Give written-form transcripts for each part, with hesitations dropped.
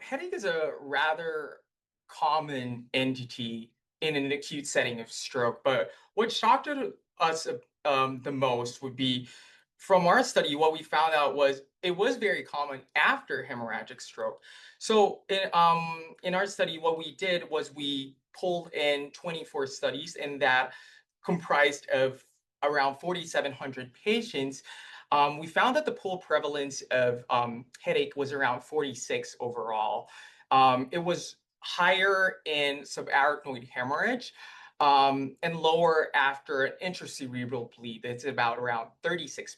Headache is a rather common entity in an acute setting of stroke, but what shocked us the most would be from our study, what we found out was it was very common after hemorrhagic stroke. So in our study, what we did was we pulled in 24 studies, and that comprised of around 4,700 patients. We found that the pool prevalence of headache was around 46 overall. It was higher in subarachnoid hemorrhage and lower after an intracerebral bleed. It's about around 36%.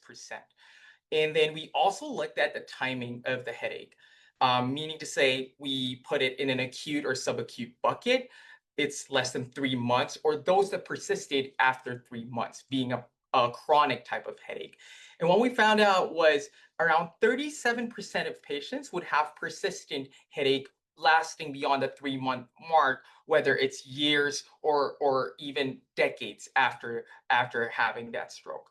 And then we also looked at the timing of the headache, meaning to say we put it in an acute or subacute bucket. It's less than 3 months, or those that persisted after 3 months, being a chronic type of headache. And what we found out was around 37% of patients would have persistent headache lasting beyond the 3 month mark, whether it's years or even decades after having that stroke.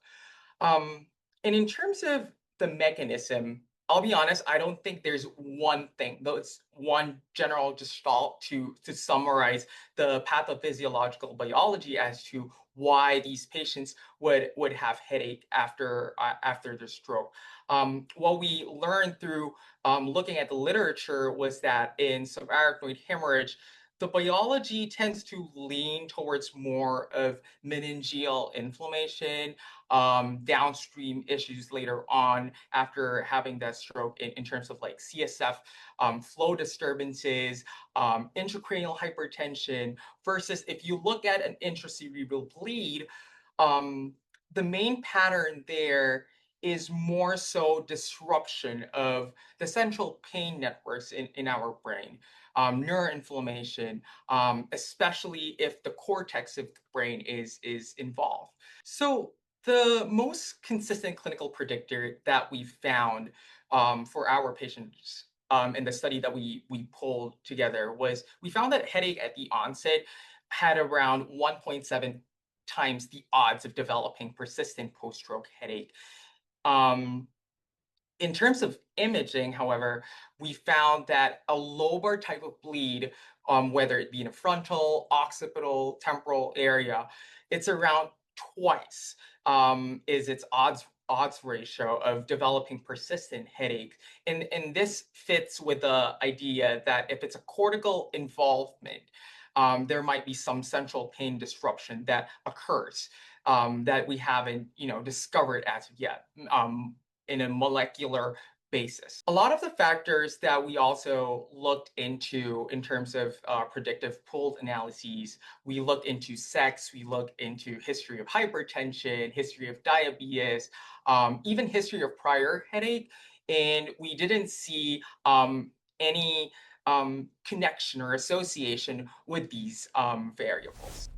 And in terms of the mechanism, I'll be honest, I don't think there's one thing, though it's one general gestalt to summarize the pathophysiological biology as to why these patients would have headache after the stroke. What we learned through looking at the literature was that in subarachnoid hemorrhage, the biology tends to lean towards more of meningeal inflammation, downstream issues later on after having that stroke in terms of like CSF flow disturbances, intracranial hypertension, versus if you look at an intracerebral bleed, um, the main pattern there is more so disruption of the central pain networks in our brain, neuroinflammation, especially if the cortex of the brain is involved. So the most consistent clinical predictor that we found for our patients in the study that we pulled together was we found that headache at the onset had around 1.7 times the odds of developing persistent post-stroke headache. Um, in terms of imaging, however, we found that a lobar type of bleed, whether it be in a frontal, occipital, temporal area, it's around twice is its odds ratio of developing persistent headache. And this fits with the idea that if it's a cortical involvement, there might be some central pain disruption that occurs that we haven't, discovered as of yet. In a molecular basis. A lot of the factors that we also looked into in terms of predictive pooled analyses, we looked into sex, we looked into history of hypertension, history of diabetes, even history of prior headache, and we didn't see any connection or association with these variables.